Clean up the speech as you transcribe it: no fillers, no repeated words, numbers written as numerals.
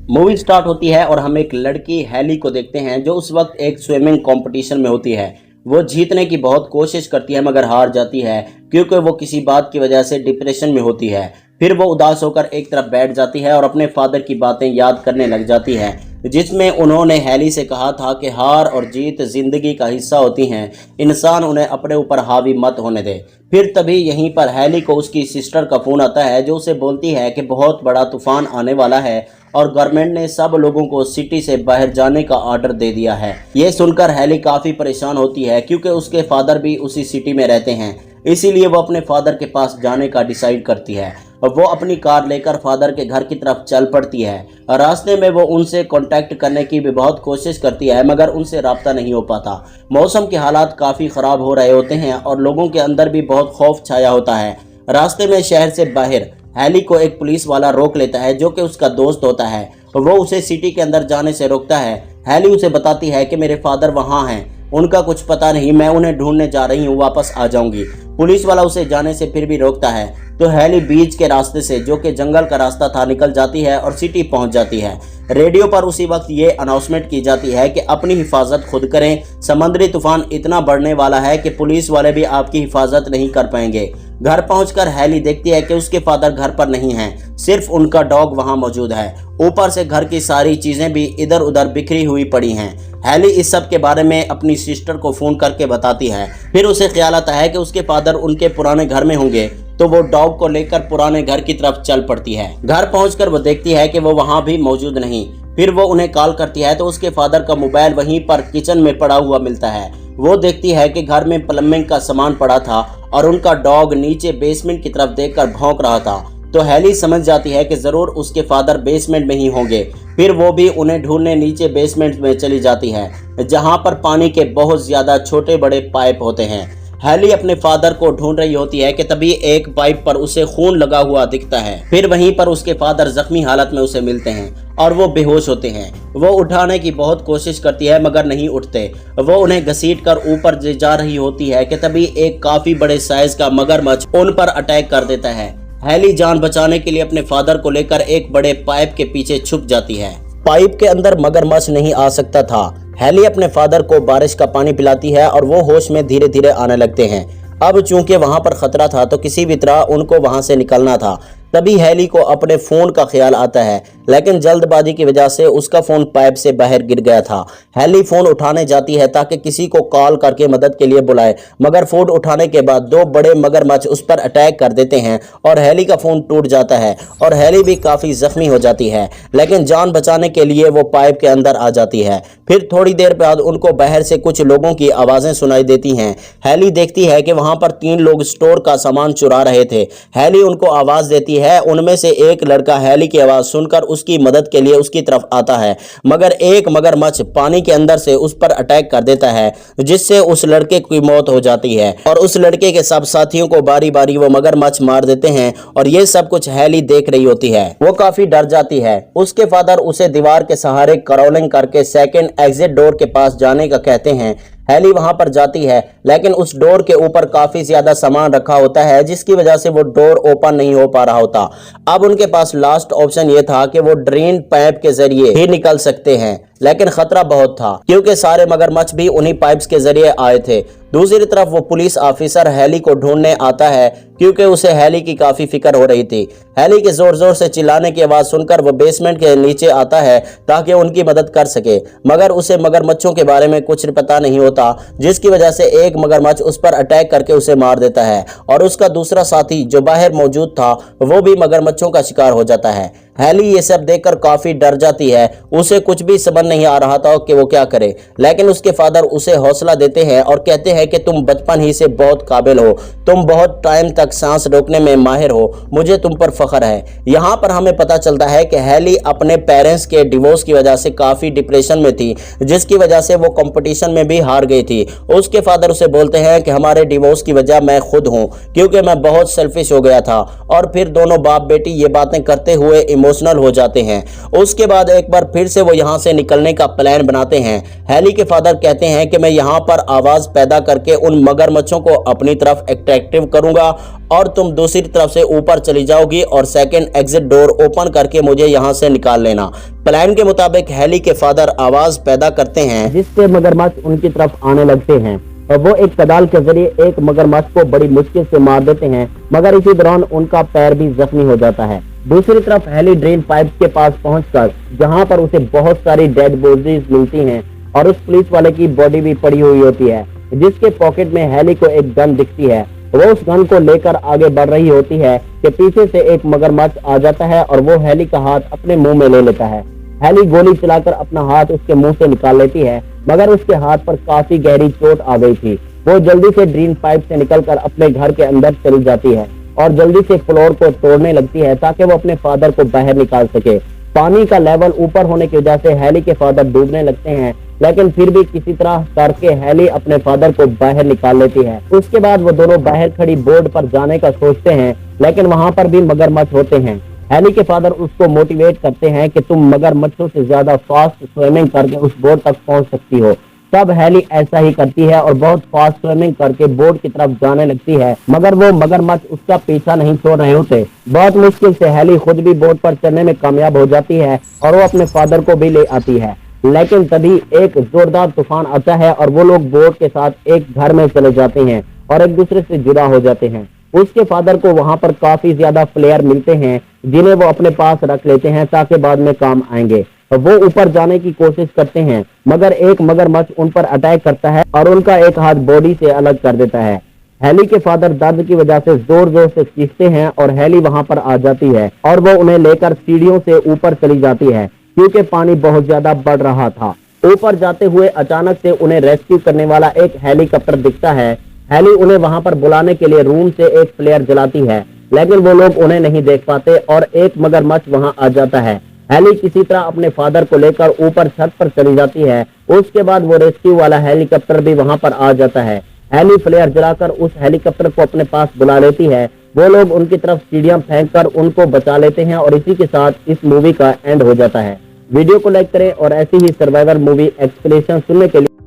Movie start होती है और हम एक लड़की हैली को देखते हैं जो उस वक्त एक स्विमिंग कंपटीशन में होती है। वो जीतने की बहुत कोशिश करती है मगर हार जाती है क्योंकि वो किसी बात की वजह से डिप्रेशन में होती है। फिर वो उदास होकर एक तरफ बैठ जाती है और अपने फादर की बातें याद करने लग जाती है जिसमें उन्होंने हैली से कहा था कि हार और जीत जिंदगी का हिस्सा होती हैं, इंसान उन्हें अपने ऊपर हावी मत होने दे। फिर तभी यहीं पर हैली को उसकी सिस्टर का फ़ोन आता है जो उसे बोलती है कि बहुत बड़ा तूफान आने वाला है और गवर्नमेंट ने सब लोगों को सिटी से बाहर जाने का ऑर्डर दे दिया है। ये सुनकर हैली काफ़ी परेशान होती है क्योंकि उसके फादर भी उसी सिटी में रहते हैं, इसीलिए वो अपने फादर के पास जाने का डिसाइड करती है। वो अपनी कार लेकर फादर के घर की तरफ चल पड़ती है। रास्ते में वो उनसे कांटेक्ट करने की भी बहुत कोशिश करती है मगर उनसे राब्ता नहीं हो पाता। मौसम के हालात काफ़ी ख़राब हो रहे होते हैं और लोगों के अंदर भी बहुत खौफ छाया होता है। रास्ते में शहर से बाहर हैली को एक पुलिस वाला रोक लेता है जो कि उसका दोस्त होता है। वो उसे सिटी के अंदर जाने से रोकता है। हैली उसे बताती है कि मेरे फादर वहाँ हैं, उनका कुछ पता नहीं, मैं उन्हें ढूंढने जा रही हूँ, वापस आ जाऊंगी। पुलिस वाला उसे जाने से फिर भी रोकता है तो हैली बीच के रास्ते से, जो कि जंगल का रास्ता था, निकल जाती है और सिटी पहुंच जाती है। रेडियो पर उसी वक्त ये अनाउंसमेंट की जाती है कि अपनी हिफाजत खुद करें, समुद्री तूफान इतना बढ़ने वाला है कि पुलिस वाले भी आपकी हिफाजत नहीं कर पाएंगे। घर पहुंचकर हैली देखती है कि उसके फादर घर पर नहीं हैं, सिर्फ उनका डॉग वहां मौजूद है। ऊपर से घर की सारी चीजें भी इधर उधर बिखरी हुई पड़ी हैं। हैली इस सब के बारे में अपनी सिस्टर को फोन करके बताती है। फिर उसे ख्याल आता है कि उसके फादर उनके पुराने घर में होंगे तो वो डॉग को लेकर पुराने घर की तरफ चल पड़ती है। घर पहुंचकर वो देखती है कि वो वहां भी मौजूद नहीं। फिर वो उन्हें कॉल करती है तो उसके फादर का मोबाइल वहीं पर किचन में पड़ा हुआ मिलता है। वो देखती है कि घर में प्लम्बिंग का सामान पड़ा था और उनका डॉग नीचे बेसमेंट की तरफ देखकर भौंक रहा था। तो हैली समझ जाती है कि जरूर उसके फादर बेसमेंट में ही होंगे। फिर वो भी उन्हें ढूंढने नीचे बेसमेंट में चली जाती है जहां पर पानी के बहुत ज्यादा छोटे बड़े पाइप होते हैं। हैली अपने फादर को ढूंढ रही होती है कि तभी एक पाइप पर उसे खून लगा हुआ दिखता है। फिर वहीं पर उसके फादर जख्मी हालत में उसे मिलते हैं और वो बेहोश होते हैं। वो उठाने की बहुत कोशिश करती है मगर नहीं उठते। वो उन्हें घसीट कर ऊपर जा रही होती है कि तभी एक काफी बड़े साइज का मगरमच्छ उन पर अटैक कर देता है। हैली जान बचाने के लिए अपने फादर को लेकर एक बड़े पाइप के पीछे छुप जाती है। पाइप के अंदर मगरमच्छ नहीं आ सकता था। हैली अपने फादर को बारिश का पानी पिलाती है और वो होश में धीरे धीरे आने लगते हैं। अब चूंकि वहां पर खतरा था तो किसी भी तरह उनको वहां से निकलना था। तभी हैली को अपने फोन का ख्याल आता है लेकिन जल्दबाजी की वजह से उसका फोन पाइप से बाहर गिर गया था। हैली फोन उठाने जाती है ताकि किसी को कॉल करके मदद के लिए बुलाए मगर फोन उठाने के बाद दो बड़े मगरमच्छ उस पर अटैक कर देते हैं और हैली का फोन टूट जाता है और हैली भी काफी जख्मी हो जाती है। लेकिन जान बचाने के लिए वो पाइप के अंदर आ जाती है। फिर थोड़ी देर बाद उनको बाहर से कुछ लोगों की आवाजें सुनाई देती हैं। हैली देखती है कि वहां पर 3 लोग स्टोर का सामान चुरा रहे थे। हैली उनको आवाज देती है। उनमें से एक लड़का हैली की आवाज सुनकर उसकी मदद के लिए उसकी तरफ आता है मगर एक मगरमच्छ पानी के अंदर से उस पर अटैक कर देता है जिससे उस लड़के की मौत हो जाती है और उस लड़के के सब साथियों को बारी बारी वो मगरमच्छ मार देते हैं। और ये सब कुछ हैली देख रही होती है। वो काफी डर जाती है। उसके फादर उसे दीवार के सहारे क्रॉलिंग करके सेकंड एग्जिट डोर के पास जाने का कहते हैं। हैली वहां पर जाती है लेकिन उस डोर के ऊपर काफी ज्यादा सामान रखा होता है जिसकी वजह से वो डोर ओपन नहीं हो पा रहा होता। अब उनके पास लास्ट ऑप्शन ये था कि वो ड्रेन पाइप के जरिए ही निकल सकते हैं लेकिन खतरा बहुत था क्योंकि सारे मगरमच्छ भी उन्हीं पाइप्स के जरिए आए थे। दूसरी तरफ वो पुलिस ऑफिसर हैली को ढूंढने आता है क्योंकि उसे हैली की काफी फिक्र हो रही थी। हैली के जोर जोर से चिल्लाने की आवाज सुनकर वो बेसमेंट के नीचे आता है ताकि उनकी मदद कर सके मगर उसे मगरमच्छों के बारे में कुछ पता नहीं होता जिसकी वजह से एक मगरमच्छ उस पर अटैक करके उसे मार देता है और उसका दूसरा साथी जो बाहर मौजूद था वो भी मगरमच्छों का शिकार हो जाता है। हैली ये सब देखकर काफी डर जाती है। उसे कुछ भी समझ नहीं आ रहा था कि वो क्या करे लेकिन उसके फादर उसे हौसला देते हैं और कहते हैं कि तुम बचपन ही से बहुत काबिल हो, तुम बहुत टाइम तक सांस रोकने में माहिर हो, मुझे तुम पर फख्र है। यहाँ पर हमें पता चलता है कि हैली अपने पेरेंट्स के डिवोर्स की वजह से काफी डिप्रेशन में थी जिसकी वजह से वो कंपटीशन में भी हार गई थी। उसके फादर उसे बोलते हैं कि हमारे डिवोर्स की वजह मैं खुद हूँ क्योंकि मैं बहुत सेल्फिश हो गया था। और फिर दोनों बाप बेटी ये बातें करते हुए इमोशनल हो जाते हैं। उसके बाद एक बार फिर से वो यहाँ से निकलने का प्लान बनाते हैं। हैली के फादर कहते हैं कि मैं यहाँ पर आवाज पैदा करके उन मगरमच्छों को अपनी तरफ अट्रैक्टिव करूंगा और तुम दूसरी तरफ से ऊपर चली जाओगी और सेकंड एग्जिट डोर ओपन करके मुझे यहाँ से निकाल लेना। प्लान के मुताबिक हैली के फादर आवाज पैदा करते हैं जिससे मगरमच्छ उनकी तरफ आने लगते हैं और वो एक कदाल के जरिए एक मगरमच्छ को बड़ी मुश्किल से मार देते हैं, मगर इसी दौरान उनका पैर भी जख्मी हो जाता है। दूसरी तरफ हैली ड्रेन पाइप के पास पहुंचकर जहां पर उसे बहुत सारी डेड बॉडीज मिलती हैं और उस पुलिस वाले की बॉडी भी पड़ी हुई होती है, जिसके पॉकेट में हैली को एक गन दिखती है। वो उस गन को लेकर आगे बढ़ रही होती है कि पीछे से एक मगरमच्छ आ जाता है और वो हैली का हाथ अपने मुंह में ले लेता है। हैली गोली चलाकर अपना हाथ उसके मुंह से निकाल लेती है, मगर उसके हाथ पर काफी गहरी चोट आ गई थी। वो जल्दी से ड्रेन पाइप से निकलकर अपने घर के अंदर चली जाती है और जल्दी से फ्लोर को तोड़ने लगती है ताकि वो अपने फादर को बाहर निकाल सके। पानी का लेवल ऊपर होने की वजह से हैली के फादर डूबने लगते हैं, लेकिन फिर भी किसी तरह करके हैली अपने फादर को बाहर निकाल लेती है। उसके बाद वो दोनों बाहर खड़ी बोर्ड पर जाने का सोचते हैं, लेकिन वहां पर भी मगरमच्छ होते हैं। हैली के फादर उसको मोटिवेट करते हैं कि तुम मगरमच्छों से ज्यादा फास्ट स्विमिंग करके उस बोर्ड तक पहुंच सकती हो। तब हैली ऐसा ही करती है और बहुत फास्ट स्विमिंग करके बोर्ड की तरफ जाने लगती है, मगर वो मगरमच्छ उसका पीछा नहीं छोड़ रहे होते। बहुत मुश्किल से हैली खुद भी बोर्ड पर चढ़ने में कामयाब हो जाती है और वो अपने फादर को भी ले आती है, लेकिन तभी एक जोरदार तूफान आता है और वो लोग बोर्ड के साथ एक घर में चले जाते हैं और एक दूसरे से जुदा हो जाते हैं। उसके फादर को वहां पर काफी ज्यादा फ्लेयर मिलते हैं जिन्हें वो अपने पास रख लेते हैं ताकि बाद में काम आएंगे। वो ऊपर जाने की कोशिश करते हैं, मगर एक मगरमच्छ उन पर अटैक करता है और उनका एक हाथ बॉडी से अलग कर देता है। हैली के फादर दर्द की वजह से जोर जोर से चीखते हैं और हैली वहां पर आ जाती है और वो उन्हें लेकर सीढ़ियों से ऊपर चली जाती है क्योंकि पानी बहुत ज्यादा बढ़ रहा था। ऊपर जाते हुए अचानक से उन्हें रेस्क्यू करने वाला एक हेलीकॉप्टर दिखता है। हैली उन्हें वहां पर बुलाने के लिए रूम से एक फ्लेयर जलाती है, लेकिन वो लोग उन्हें नहीं देख पाते और एक मगरमच्छ वहां आ जाता है। हैली किसी तरह अपने फादर को लेकर ऊपर छत पर चली जाती है। उसके बाद वो रेस्क्यू वाला हेलीकॉप्टर भी वहां पर आ जाता है। हैली फ्लेयर जलाकर उस हेलीकॉप्टर को अपने पास बुला लेती है। वो लोग उनकी तरफ सीढ़ियां फेंककर उनको बचा लेते हैं और इसी के साथ इस मूवी का एंड हो जाता है। वीडियो को लाइक करें और ऐसी ही सर्वाइवर मूवी एक्सप्लेनेशन सुनने के लिए